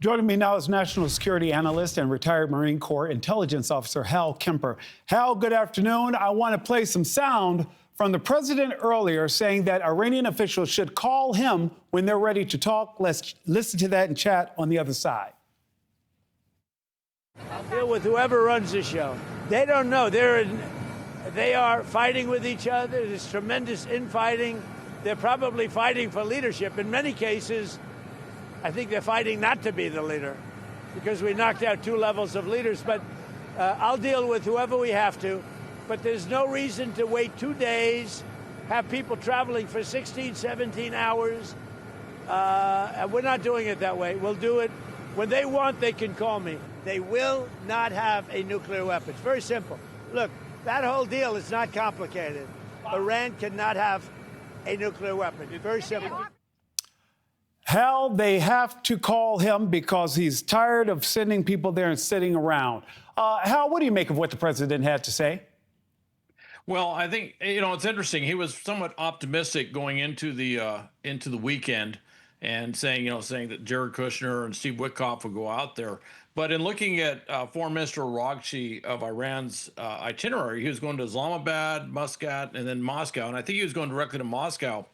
Joining me now is national security analyst and retired Marine Corps intelligence officer Hal Kempfer. Hal, good afternoon. I want to play some sound from the president earlier saying that Iranian officials should call him when they're ready to talk. Let's listen to that and chat on the other side. I'll deal with whoever runs the show. They don't know. They are fighting with each other. There's tremendous infighting. They're probably fighting for leadership. In many cases, I think they're fighting not to be the leader because we knocked out 2 levels of leaders. But I'll deal with whoever we have to. But there's no reason to wait 2 days, have people traveling for 16, 17 hours. And we're not doing it that way. We'll do it when they want. They can call me. They will not have a nuclear weapon. It's very simple. Look, that whole deal is not complicated. Iran cannot have a nuclear weapon. It's very simple. Hal, they have to call him because he's tired of sending people there and sitting around. Hal, what do you make of what the president had to say? Well, I think, it's interesting. He was somewhat optimistic going into the weekend and saying that Jared Kushner and Steve Witkoff would go out there. But in looking at Foreign Minister Araghchi of Iran's itinerary, he was going to Islamabad, Muscat, and then Moscow. And I think he was going directly to Moscow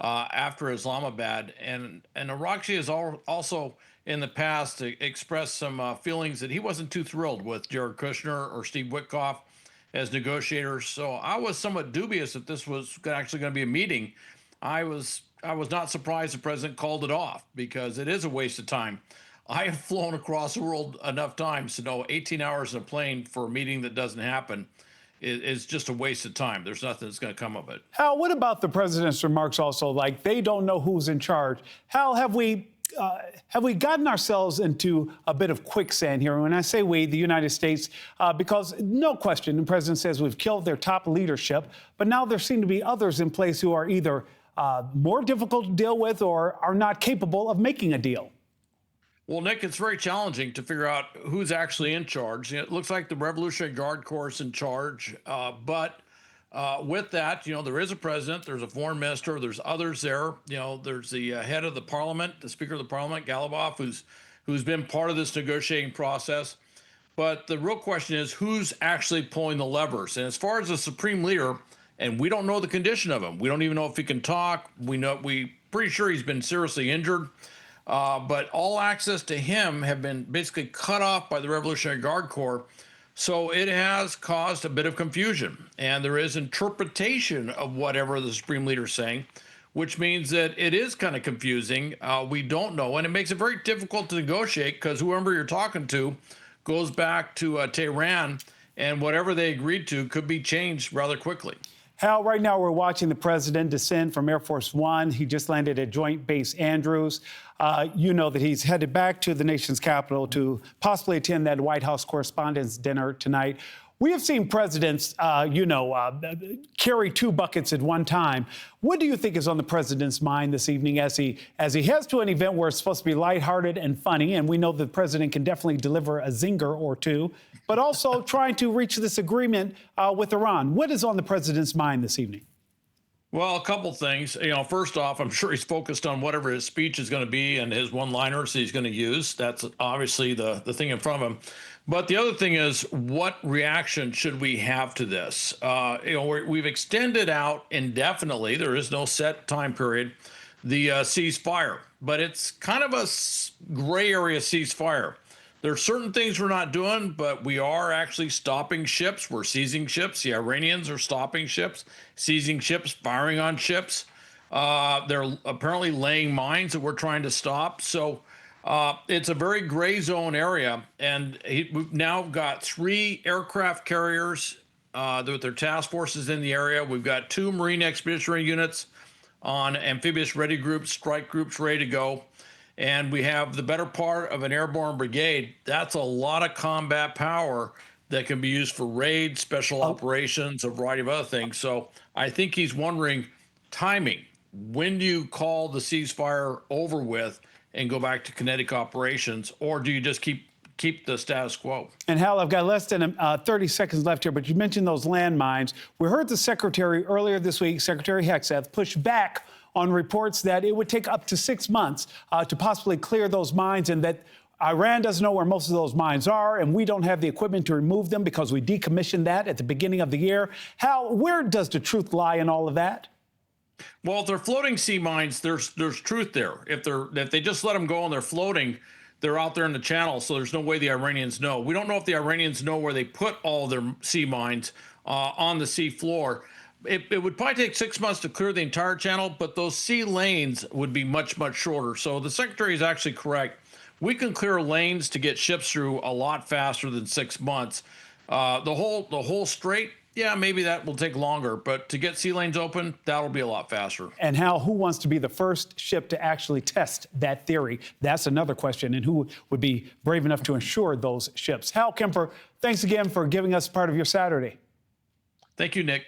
after Islamabad. And Araghchi has also in the past expressed some feelings that he wasn't too thrilled with Jared Kushner or Steve Witkoff as negotiators. So I was somewhat dubious that this was actually going to be a meeting. I was not surprised the president called it off because it is a waste of time. I have flown across the world enough times to know 18 hours in a plane for a meeting that doesn't happen is just a waste of time. There's nothing that's going to come of it. Hal, what about the president's remarks also, like they don't know who's in charge? Hal, have we gotten ourselves into a bit of quicksand here? And when I say we, the United States, because no question, the president says we've killed their top leadership, but now there seem to be others in place who are either more difficult to deal with or are not capable of making a deal. Well, Nick, it's very challenging to figure out who's actually in charge. It looks like the Revolutionary Guard Corps is in charge, but with that, there is a president, there's a foreign minister, there's others there. There's the head of the parliament, the speaker of the parliament, Galibov, who's been part of this negotiating process. But the real question is who's actually pulling the levers. And as far as the supreme leader, and we don't know the condition of him. We don't even know if he can talk. We're pretty sure he's been seriously injured. But all access to him have been basically cut off by the Revolutionary Guard Corps. So it has caused a bit of confusion. And there is interpretation of whatever the supreme leader is saying, which means that it is kind of confusing. We don't know. And it makes it very difficult to negotiate because whoever you're talking to goes back to Tehran, and whatever they agreed to could be changed rather quickly. Hal, right now we're watching the president descend from Air Force One. He just landed at Joint Base Andrews. You know that he's headed back to the nation's capital to possibly attend that White House Correspondents' Dinner tonight. We have seen presidents, carry 2 buckets at one time. What do you think is on the president's mind this evening as he heads to an event where it's supposed to be lighthearted and funny, and we know the president can definitely deliver a zinger or two, but also trying to reach this agreement with Iran? What is on the president's mind this evening? Well, a couple things. First off, I'm sure he's focused on whatever his speech is going to be and his one-liners he's going to use. That's obviously the thing in front of him. But the other thing is, what reaction should we have to this? We've extended out indefinitely. There is no set time period, the ceasefire, but it's kind of a gray area ceasefire. There are certain things we're not doing, but we are actually stopping ships. We're seizing ships. The Iranians are stopping ships, seizing ships, firing on ships. They're apparently laying mines that we're trying to stop. So it's a very gray zone area. And we've now got 3 aircraft carriers with their task forces in the area. We've got 2 Marine Expeditionary Units on amphibious ready groups, strike groups ready to go. And we have the better part of an airborne brigade. That's a lot of combat power that can be used for raids, special operations, a variety of other things. So I think he's wondering timing. When do you call the ceasefire over with and go back to kinetic operations, or do you just keep the status quo? And Hal, I've got less than 30 seconds left here, but you mentioned those landmines. We heard the secretary earlier this week, Secretary Hegseth, push back on reports that it would take up to 6 months to possibly clear those mines, and that Iran doesn't know where most of those mines are, and we don't have the equipment to remove them because we decommissioned that at the beginning of the year. Hal, where does the truth lie in all of that? Well, if they're floating sea mines, there's truth there. If they just let them go and they're floating, they're out there in the channel, so there's no way the Iranians know. We don't know if the Iranians know where they put all their sea mines on the sea floor. It would probably take 6 months to clear the entire channel, but those sea lanes would be much, much shorter. So the Secretary is actually correct. We can clear lanes to get ships through a lot faster than 6 months. The whole strait, yeah, maybe that will take longer, but to get sea lanes open, that'll be a lot faster. And Hal, who wants to be the first ship to actually test that theory? That's another question. And who would be brave enough to insure those ships? Hal Kempfer, thanks again for giving us part of your Saturday. Thank you, Nick.